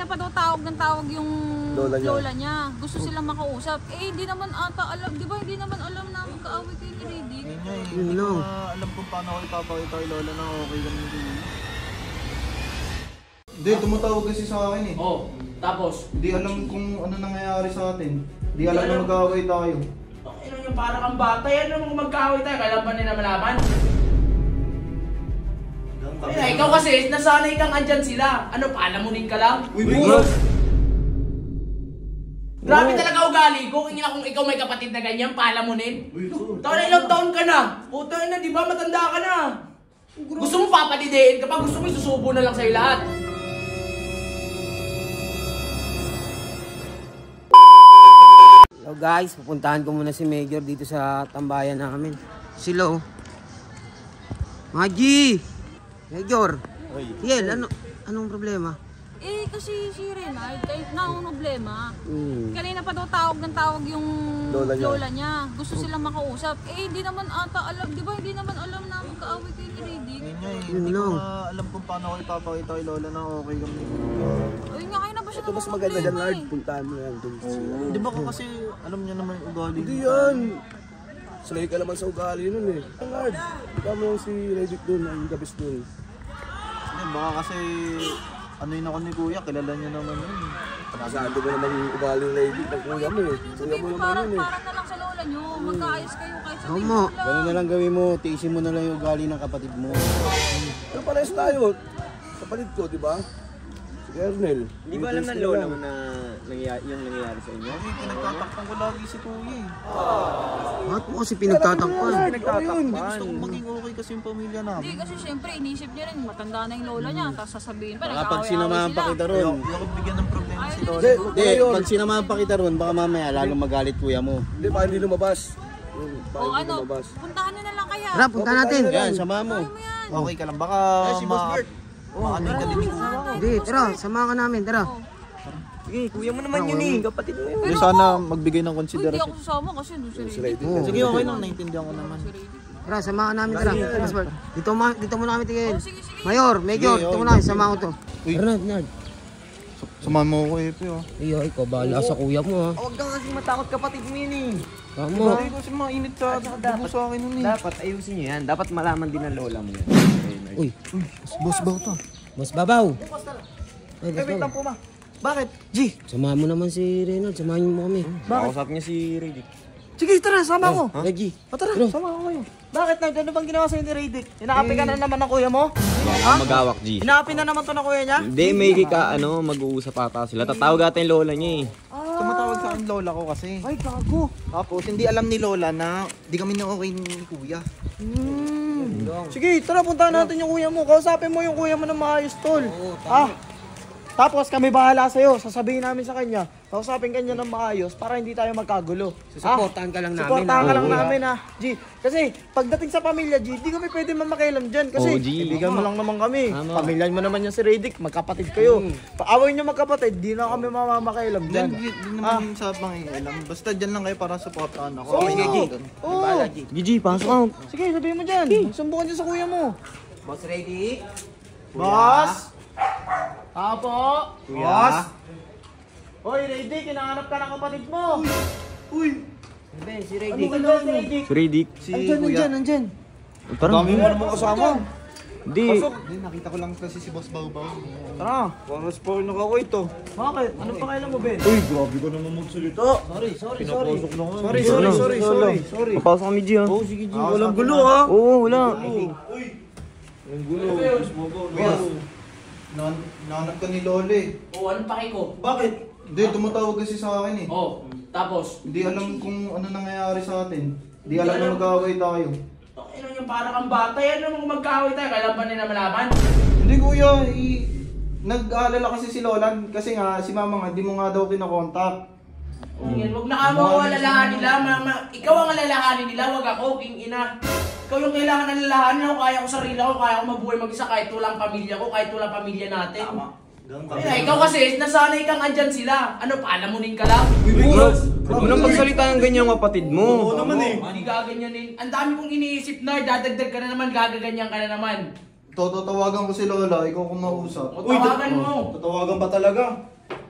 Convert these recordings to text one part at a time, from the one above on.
kanina pa daw tawag yung lola niya. Gusto silang makausap. Eh, hindi naman ata alam, di ba hindi naman alam na magkaaway kayo ni Riddick? Hindi ko alam kung paano ako ipapakita kay lola na okay kami ni Kuya. Hindi, tumatawag kasi sa akin eh. Oh, tapos? Hindi alam kung ano nangyayari sa atin. Hindi alam na mag-aaway tayo. Ano yung para kang bata yan? Ano mag-aaway tayo? Kailan ba nila malaman? Ay, ikaw kasi, nasanay kang andyan sila. Ano, palamunin ka lang? Uy, boss! Grabe talaga ugali ko. Kung ikaw may kapatid na ganyan, palamunin. Taon na ilang taon ka na. Puta na, di ba? Matanda ka na. Gusto mo papadidein ka pa? Gusto mo isusubo na lang sa'yo lahat? Hello guys, pupuntahan ko muna si Major dito sa tambayan namin. Sila oh. Magi! Major! Yel, anong problema? Eh, kasi si Renard, kahit na ang problema, kanina pa daw tawag yung lola niya. Gusto silang makausap. Eh, hindi naman ata alam, di ba hindi naman alam na magkaaway kayo ni Riddick? Hindi ko alam kung paano ako ipapakita kay lola na okay kami ni Kuya. Ay nga, kayo na ba siya Ito mas maganda dyan, Lord. Puntahan mo yan dun sila. Di ba kasi alam niya naman yung ugali? Hindi yan! Sanay ka naman sa ugali nun eh. Lord, ikaw mo si Riddick dun, ang gabis dun. Hindi, baka kasi ano yun ako ni Kuya, kilala niya naman yun. Kasado mo naman yung ugali ng Riddick ng kuya mo eh. Kuya mo naman yun eh. Parang na lang sa lola niyo, magkaayos kayo kahit sa Tama. Ganun na lang gawin mo, tiisin mo na lang yung ugali ng kapatid mo. Pero parehas tayo. Kapatid ko, di ba? Si Ernel. Hindi ba alam ng lola mo na yung nangyayari sa inyo? Kasi pinagtatakpan ko lagi si Kuya eh. Bakit mo kasi pinagtatakpan? Hindi gusto kong maging okay kasi yung pamilya namin. Hindi, kasi syempre inisip niya rin, matanda na yung lola niya, tapos sasabihin pa, Baka pag nag-aaway-aaway sinamahan pa sila. kita ron. Hindi ako bigyan ng problema si Lola. Hindi, pag sinamahan pa kita ron, baka mamaya lalong magalit kuya mo. Hindi, baka hindi lumabas. O ano, puntahan nyo na lang kaya. Tara, punta natin. Yan, samahan mo. Okay ka lang, baka Si Boss Bert. maano ka din ni Kuya. Hindi, tara, samahan ka namin, tara. Sige, kuya mo naman yun eh, kapatid mo yun. Hindi sana magbigay ng Uy, hindi konsiderasyon. ako sasama kasi doon si Riddick. Sige, okay lang, naiintindihan ko naman. Tara, samahan ka namin, tara. Dito muna kami tigil. Sige, sige. Mayor, Major, dito muna kami, samahan ko to. Uy. Nard. Samahan mo ako, Epe, oh. Iyo, ikaw, bahala sa kuya mo ha. Huwag kang kasing matakot kapatid mo yun eh. Tama. Hindi kasi mainit sa dugo sa akin nun eh. Dapat ayusin nyo yan, dapat malaman din ng lola mo yan. Uy, Boss ba ito? Boss Babaw. Ay, Boss Wait lang Babaw. po ma. Bakit? G! Samahan mo naman si Reynolds, samahan mo kami. Makausap niya si Riddick. Sige, tara, sama ko. Reggie. Tara, sama ko kayo. Bakit na? Ano bang ginawa sa'yo ni Riddick? Inaapi ka na naman ng kuya mo? Magawak G. Inaapi na naman to ng kuya niya? Hindi, may mag-uusap ata sila. Tatawag ata yung lola niya eh. Tumatawag sa akin lola ko kasi. Ay, gago. Tapos hindi alam ni lola na di kami na okay ni Kuya. Sige, tara, puntahan natin yung kuya mo. Kausapin mo yung kuya mo ng maayos, tol. Tapos kami bahala sa'yo. Sasabihin namin sa kanya. Kausapin kanya ng maayos para hindi tayo magkagulo. Susuportahan ka lang namin. Suportahan ka lang ha? namin ha, G. Kasi pagdating sa pamilya, G, di kami pwede mamakialam dyan. Kasi G. ibigan mo lang naman kami. Tama. Pamilya mo naman yan si Riddick, magkapatid kayo. Paaway nyo magkapatid, di na kami mamamakialam dyan. Hindi naman sa pangingialam. Basta dyan lang kayo para supportahan ako. Oo. Okay, Oo. Gigi, pasok ka. Sige, sabihin mo dyan. Sumbukan dyan sa kuya mo. Boss ready? Boss! Apo! Kuya? Boss! Hoy, Riddick, hinahanap ka ng kapatid mo. Uy! Si Ano Reggie. ka daw si Riddick? Si Riddick. Si Andyan, Kuya. andyan. Parang Dami mo naman kasama. Hindi. Hindi, nakita ko lang kasi si Boss Bawbaw. Tara. Parang spoil na ako ito. Bakit? Anong pakailan mo, Ben? Uy, grabe ka naman magsalita. Sorry. Sorry. Papasok kami G ha. Oh, sige, G. Walang gulo ha. Oo, wala. Walang gulo. Boss Bawbaw. Kuya, nahanap ka ni Lola eh. Oo, anong paki ko? Bakit? Hindi, tumatawag kasi sa akin eh. Oo, tapos? Hindi alam kung ano nangyayari sa atin. Hindi alam na mag-aaway tayo. Ano yung para kang bata yan? Ano magkaway tayo? Kailan ba nila malaman? Hindi kuya, nag-aalala kasi si Lola kasi nga si mama nga, di mo nga daw kinakontak. Huwag na kamo ang alalahanin nila. Ikaw ang alalahanin nila, wag ako, king ina. Ikaw yung kailangan alalahanin ako. Kaya ko sarili ko, kaya ko mabuhay mag-isa kahit walang pamilya ko, kahit walang pamilya natin. Ay, ikaw kasi, nasanay kang andyan sila. Ano, palamunin ka lang? Huwag mo nang pagsalita ng ganyan kapatid mo. Oo naman eh. Hindi gaganyanin. Ang dami kong iniisip na, dadagdag ka na naman, gagaganyan ka na naman. Tatawagan ko si Lola, ikaw kung mausap. O tawagan mo. Tatawagan ba talaga?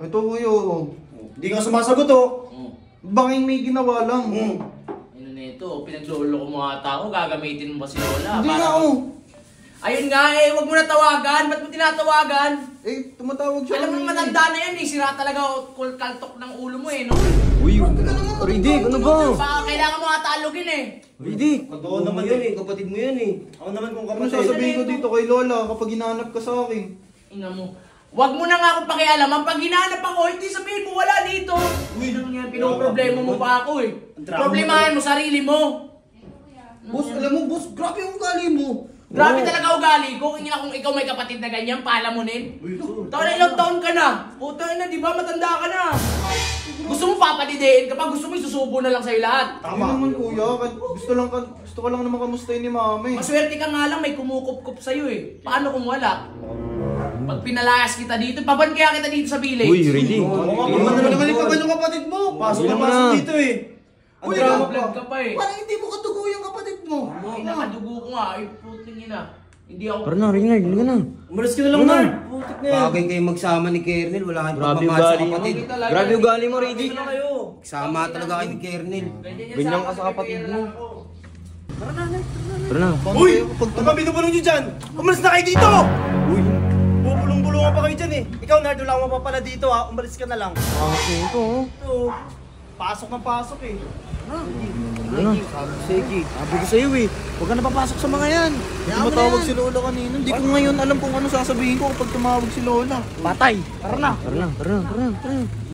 Ito kuya, oh. Hindi ka sumasagot oh. Banging may ginawa lang. Ano nito, pinaglolo ko mga tao, gagamitin mo ba si Lola? Hindi Para- nga, oh. Ayun nga eh, wag mo na tawagan. Ba't mo tinatawagan? Eh, tumatawag siya. Alam mo kanina. matanda na yan eh, sira talaga kaltok ng ulo mo eh, no? Uy, Riddick, ano ba? Baka kailangan mo talugin eh. Riddick. Totoo naman yun eh, kapatid mo yun eh. Ako naman kung Ano kapatid. sasabihin ko dito kay Lola kapag hinahanap ka sa akin? Ina mo. Wag mo na nga ako pakialaman. Pag hinahanap ako, hindi sabihin mo wala dito. Uy, ano nga, pinoproblema mo pa ako eh. Problemahin mo sarili mo. Boss, alam mo boss, grabe yung ugali mo. Grabe talaga ugali ko. Kung ikaw may kapatid na ganyan, palamunin. Taon na ilang taon ka na. Puta na, di ba? Matanda ka na. Gusto mo papadidiin ka pa, gusto mo isusubo na lang sa'yo lahat. Hindi naman kuya, gusto ka lang naman kamustahin ni mama eh. Maswerte ka nga lang, may kumukup-kup sa'yo eh. Paano kung wala? Pag pinalayas kita dito, paban kaya kita dito sa village? Uy, Riddick. Oo, naman ikaw yung kapatid mo. Pasok na Hindi mo pasok na. dito eh. Uy, drama vlog ka pa eh. Parang hindi mo kadugo yung kapatid mo. Ay, nakadugo ko nga. Ay, puting ina. Hindi ako... Tara na, Reynard, hindi ka na. Umalis ka na lang, Nard. Putik na yan. Bagay kayo magsama ni Kernel, wala kayong Grabe pagmamahal sa ugali mo. kapatid. Grabe ugali mo, Riddick. Ano kayo? Sama talaga kayo ni Kernel. Ganyan ka sa kapatid mo. Tara na. Uy! Ano ba binubulong nyo dyan? Umalis na kayo dito! Uy, Bubulong-bulungan pa kayo dyan eh. Ikaw, Nard, wala akong mapapala dito ha. Umalis ka na lang. bakit ito, oh? Ito, pasok ng pasok eh. Ano? Sabi ko sa'yo eh. Huwag ka napapasok sa mga yan. Hindi matawag si Lola kanina. Hindi ko ngayon alam kung ano sasabihin ko kapag tumawag si Lola. Patay. Tara na. Tara na, tara na, tara na, tara na.